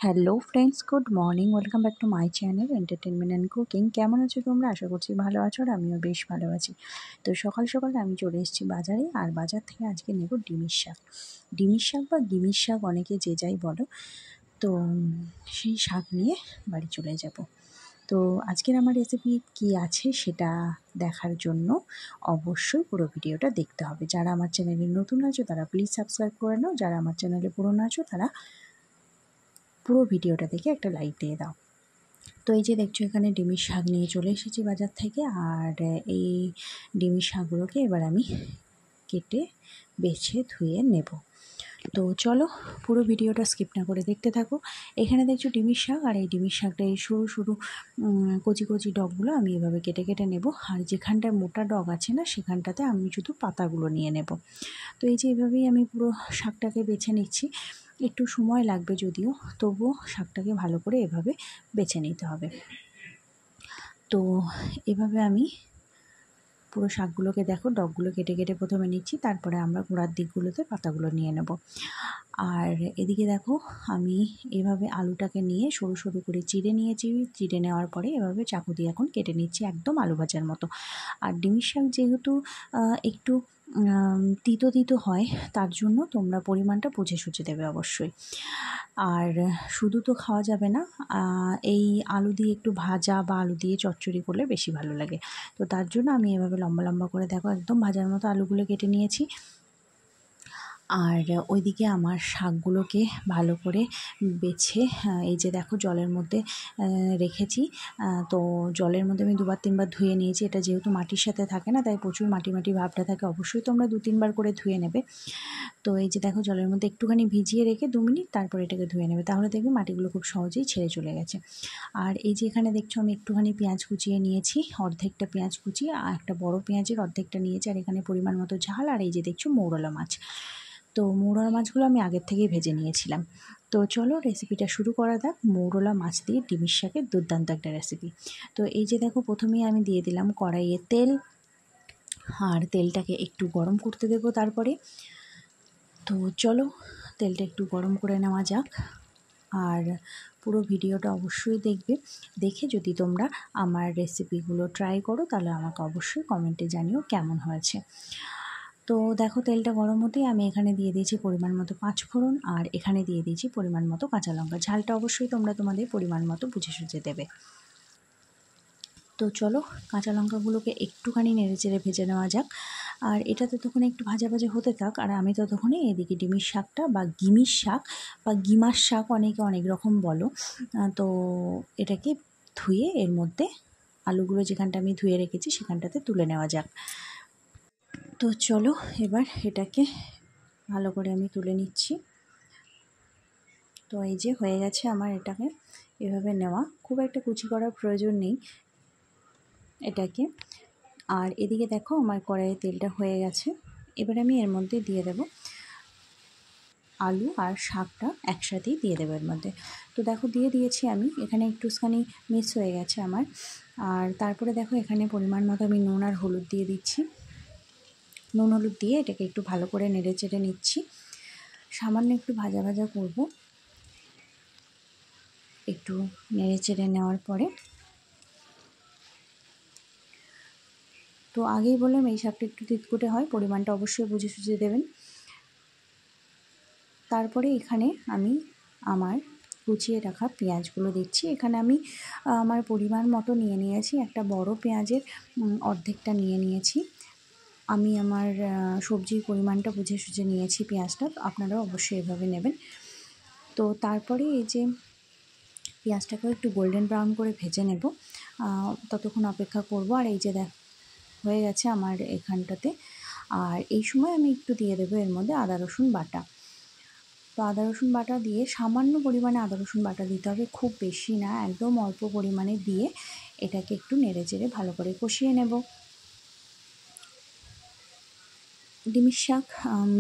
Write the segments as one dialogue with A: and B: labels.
A: Hello friends, good morning. Welcome back to my channel entertainment and cooking. কেমন আছো তোমরা? আশা করছি ভালো আছো, আর আমিও বেশ ভালো আছি। তো সকাল সকাল আমি চলে এসেছি বাজারে, আর বাজার থেকে আজকে নেব ডিমের শাক। ডিমের শাক বা ডিমের শাক অনেকে যে যাই বলো। তো সেই শাক নিয়ে বাড়ি চলে যাব। তো আজকের আমার রেসিপি কি আছে সেটা দেখার জন্য অবশ্যই পুরো ভিডিওটা দেখতে হবে। যারা আমার চ্যানেলে নতুন আছো তারা প্লিজ সাবস্ক্রাইব করে নাও, যারা আমার চ্যানেলে পুরনো আছো তারা পুরো ভিডিওটা দেখে একটা লাইক দিয়ে দাও। তো এই যে দেখছো, এখানে ডিমের শাক নিয়ে চলে এসেছি বাজার থেকে, আর এই ডিমের শাকগুলোকে এবার আমি কেটে বেছে ধুয়ে নেব। তো চলো পুরো ভিডিওটা স্কিপ না করে দেখতে থাকো। এখানে দেখছো ডিমের শাক, আর এই ডিমের শাকটা এই সরু সরু কচি কচি ডগগুলো আমি এভাবে কেটে কেটে নেব। আর যেখানটায় মোটা ডগ আছে না, সেখানটাতে আমি শুধু পাতাগুলো নিয়ে নেব। তো এই যে এভাবেই আমি পুরো শাকটাকে বেছে নিচ্ছি। একটু সময় লাগবে যদিও, তবুও শাকটাকে ভালো করে এভাবে বেছে নিতে হবে। তো এভাবে আমি পুরো শাকগুলোকে দেখো, ডগগুলো কেটে কেটে প্রথমে নিচ্ছি, তারপরে আমরা গোড়ার দিকগুলোতে পাতাগুলো নিয়ে নেব। আর এদিকে দেখো, আমি এভাবে আলুটাকে নিয়ে সরু সরু করে চিড়ে নিয়েছি। চিড়ে নেওয়ার পরে এভাবে চাকু দিয়ে এখন কেটে নিচ্ছি, একদম আলু ভাজার মতো। আর ডিমের শাক যেহেতু একটু তিতো তিতো হয়, তার জন্য তোমরা পরিমাণটা বুঝে সুঝে দেবে অবশ্যই। আর শুধু তো খাওয়া যাবে না, এই আলু দিয়ে একটু ভাজা বা আলু দিয়ে চচ্চড়ি করলে বেশি ভালো লাগে। তো তার জন্য আমি এভাবে লম্বা লম্বা করে দেখো একদম ভাজার মতো আলুগুলো কেটে নিয়েছি। আর ওইদিকে আমার শাকগুলোকে ভালো করে বেছে এই যে দেখো জলের মধ্যে রেখেছি। তো জলের মধ্যে আমি দুবার তিনবার ধুয়ে নিয়েছি। এটা যেহেতু মাটির সাথে থাকে না, তাই প্রচুর মাটি মাটি ভাবটা থাকে। অবশ্যই তোমরা 2-3 বার করে ধুয়ে নেবে। তো এই যে দেখো জলের মধ্যে একটুখানি ভিজিয়ে রেখে 2 মিনিট তারপর এটাকে ধুয়ে নেবে, তাহলে দেখবে মাটিগুলো খুব সহজেই ছেড়ে চলে গেছে। আর এই যে এখানে দেখছো আমি একটুখানি পেঁয়াজ কুচিয়ে নিয়েছি, অর্ধেকটা পেঁয়াজ কুচিয়ে, আর একটা বড় পেঁয়াজের অর্ধেকটা নিয়েছি। আর এখানে পরিমাণ মতো ঝাল। আর এই যে দেখছো মৌরলা মাছ। তো মৌরলা মাছগুলো আমি আগের থেকেই ভেজে নিয়েছিলাম। তো চলো রেসিপিটা শুরু করা যাক। মৌরলা মাছ দিয়ে ডিমের শাকের দুর্দান্ত একটা রেসিপি। তো এই যে দেখো, প্রথমেই আমি দিয়ে দিলাম কড়াইয়ে তেল, আর তেলটাকে একটু গরম করতে দেবো তারপরে। তো চলো তেলটা একটু গরম করে নেওয়া যাক। আর পুরো ভিডিওটা অবশ্যই দেখবে। দেখে যদি তোমরা আমার রেসিপিগুলো ট্রাই করো, তাহলে আমাকে অবশ্যই কমেন্টে জানিও কেমন হয়েছে। তো দেখো তেলটা গরম হতেই আমি এখানে দিয়ে দিয়েছি পরিমাণ মতো 5 ফোড়ন, আর এখানে দিয়ে দিয়েছি পরিমাণ মতো কাঁচা লঙ্কা। ঝালটা অবশ্যই তোমরা তোমাদের পরিমাণ মতো বুঝে সুঝে দেবে। তো চলো কাঁচা লঙ্কাগুলোকে একটুখানি নেড়েচেড়ে ভেজে নেওয়া যাক। আর এটা ততক্ষণে একটু ভাজা ভাজা হতে থাক, আর আমি ততক্ষণে এদিকে ডিমের শাকটা বা গিমির শাক বা গিমার শাক অনেকে অনেক রকম বলো, তো এটাকে ধুয়ে এর মধ্যে আলুগুলো যেখানটা আমি ধুয়ে রেখেছি সেখানটাতে তুলে নেওয়া যাক। তো চলো এবার এটাকে ভালো করে আমি তুলে নিচ্ছি। তো এই যে হয়ে গেছে আমার এটাকে এভাবে নেওয়া, খুব একটা কুচি করার প্রয়োজন নেই এটাকে। আর এদিকে দেখো আমার কড়াইয়ে তেলটা হয়ে গেছে। এবার আমি এর মধ্যে দিয়ে দেব আলু আর শাকটা একসাথেই দিয়ে দেবো এর মধ্যে। তো দেখো দিয়ে দিয়েছি আমি, এখানে একটুখানি মিক্স হয়ে গেছে আমার। আর তারপরে দেখো এখানে পরিমাণ মতো আমি নুন আর হলুদ দিয়ে দিচ্ছি। নুন হলুদ দিয়ে এটাকে একটু ভালো করে নেড়ে চেড়ে নিচ্ছি। সামান্য একটু ভাজা ভাজা করব। একটু নেড়ে চেড়ে নেওয়ার পরে, তো আগেই বললাম এই শাকটা একটু তিতকুটে হয়, পরিমাণটা অবশ্যই বুঝে সুঝে দেবেন। তারপরে এখানে আমি আমার কুচিয়ে রাখা পেঁয়াজগুলো দিচ্ছি। এখানে আমি আমার পরিমাণ মতো নিয়ে নিয়েছি, একটা বড় পেঁয়াজের অর্ধেকটা নিয়ে নিয়েছি। আমি আমার সবজির পরিমাণটা বুঝে সুঝে নিয়েছি পেঁয়াজটা, আপনারাও অবশ্যই এভাবে নেবেন। তো তারপরে এই যে পেঁয়াজটাকেও একটু গোল্ডেন ব্রাউন করে ভেজে নেব, ততক্ষণ অপেক্ষা করব। আর এই যে হয়ে গেছে আমার এখানটাতে। আর এই সময় আমি একটু দিয়ে দেবো এর মধ্যে আদা রসুন বাটা। তো আদা রসুন বাটা দিয়ে সামান্য পরিমাণে আদা রসুন বাটা দিতে হবে, খুব বেশি না, একদম অল্প পরিমাণে দিয়ে এটাকে একটু নেড়ে চেড়ে ভালো করে কষিয়ে নেব। ডিমের শাক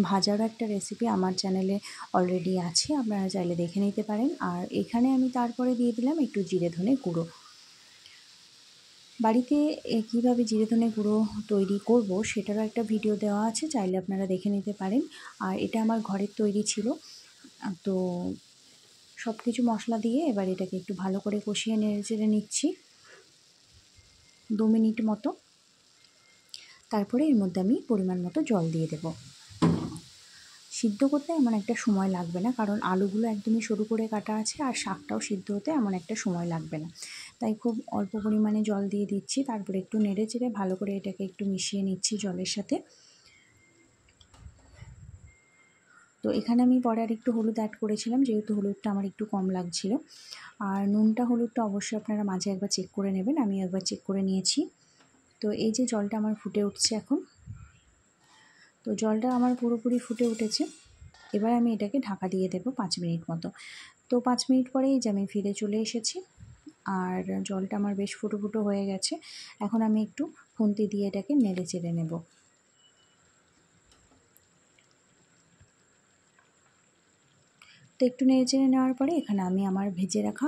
A: ভাজারও একটা রেসিপি আমার চ্যানেলে অলরেডি আছে, আপনারা চাইলে দেখে নিতে পারেন। আর এখানে আমি তারপরে দিয়ে দিলাম একটু জিরে ধনে গুঁড়ো। বাড়িতে কীভাবে জিরে ধনে গুঁড়ো তৈরি করব সেটারও একটা ভিডিও দেওয়া আছে, চাইলে আপনারা দেখে নিতে পারেন। আর এটা আমার ঘরের তৈরি ছিল। তো সব কিছু মশলা দিয়ে এবার এটাকে একটু ভালো করে কষিয়ে নেড়ে চেড়ে নিচ্ছি 2 মিনিট মতো। তারপরে এর মধ্যে আমি পরিমাণ মতো জল দিয়ে দেব। সিদ্ধ করতে এমন একটা সময় লাগবে না, কারণ আলুগুলো একদমই সরু করে কাটা আছে আর শাকটাও সিদ্ধ হতে এমন একটা সময় লাগবে না, তাই খুব অল্প পরিমাণে জল দিয়ে দিচ্ছি। তারপরে একটু নেড়ে চেড়ে ভালো করে এটাকে একটু মিশিয়ে নিচ্ছি জলের সাথে। তো এখানে আমি পরে আর একটু হলুদ অ্যাড করেছিলাম, যেহেতু হলুদটা আমার একটু কম লাগছিল। আর নুনটা হলুদটা অবশ্যই আপনারা মাঝে একবার চেক করে নেবেন, আমি একবার চেক করে নিয়েছি। তো এই যে জলটা আমার ফুটে উঠছে এখন, তো জলটা আমার পুরোপুরি ফুটে উঠেছে। এবার আমি এটাকে ঢাকা দিয়ে দেবো 5 মিনিট মতো। তো 5 মিনিট পরেই যে আমি ফিরে চলে এসেছি আর জলটা আমার বেশ ফুটো ফুটো হয়ে গেছে। এখন আমি একটু খুন্তি দিয়ে এটাকে নেড়ে চেড়ে নেব। তো একটু নেড়ে চেড়ে নেওয়ার পরে এখানে আমি আমার ভেজে রাখা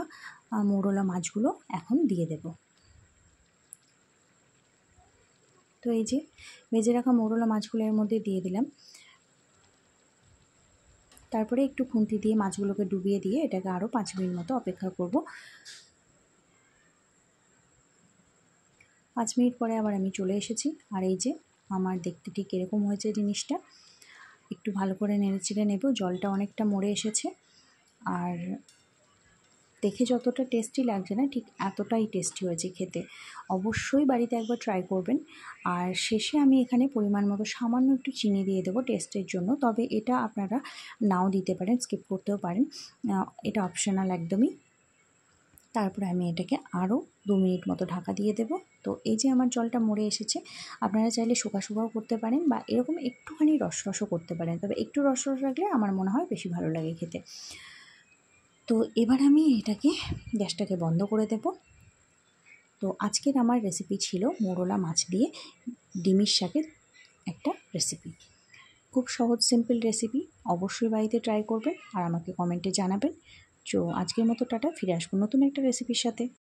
A: মৌরলা মাছগুলো এখন দিয়ে দেব। তো এই যে ভেজে রাখা মৌরলা মাছগুলো এর মধ্যে দিয়ে দিলাম। তারপরে একটু খুন্তি দিয়ে মাছগুলোকে ডুবিয়ে দিয়ে এটাকে আরও 5 মিনিট মতো অপেক্ষা করব। 5 মিনিট পরে আবার আমি চলে এসেছি আর এই যে আমার দেখতে ঠিক এরকম হয়েছে জিনিসটা। একটু ভালো করে নেড়ে চেড়ে নেব। জলটা অনেকটা মরে এসেছে আর দেখে যতটা টেস্টি লাগছে না, ঠিক এতটাই টেস্টি হয়েছে খেতে। অবশ্যই বাড়িতে একবার ট্রাই করবেন। আর শেষে আমি এখানে পরিমাণ মতো সামান্য একটু চিনি দিয়ে দেবো টেস্টের জন্য, তবে এটা আপনারা নাও দিতে পারেন, স্কিপ করতেও পারেন, এটা অপশনাল একদমই। তারপরে আমি এটাকে আরও 2 মিনিট মতো ঢাকা দিয়ে দেব। তো এই যে আমার জলটা মরে এসেছে, আপনারা চাইলে শুকা শুকাও করতে পারেন বা এরকম একটুখানি রসরসও করতে পারেন, তবে একটু রসরস রাখলে আমার মনে হয় বেশি ভালো লাগে খেতে। তো এবার আমি এটাকে গ্যাসটাকে বন্ধ করে দেব। তো আজকের আমার রেসিপি ছিল মোরলা মাছ দিয়ে ডিমের শাকের একটা রেসিপি। খুব সহজ সিম্পল রেসিপি, অবশ্যই বাড়িতে ট্রাই করবেন আর আমাকে কমেন্টে জানাবেন। তো আজকের মতো টাটা, ফিরে আসবো নতুন একটা রেসিপির সাথে।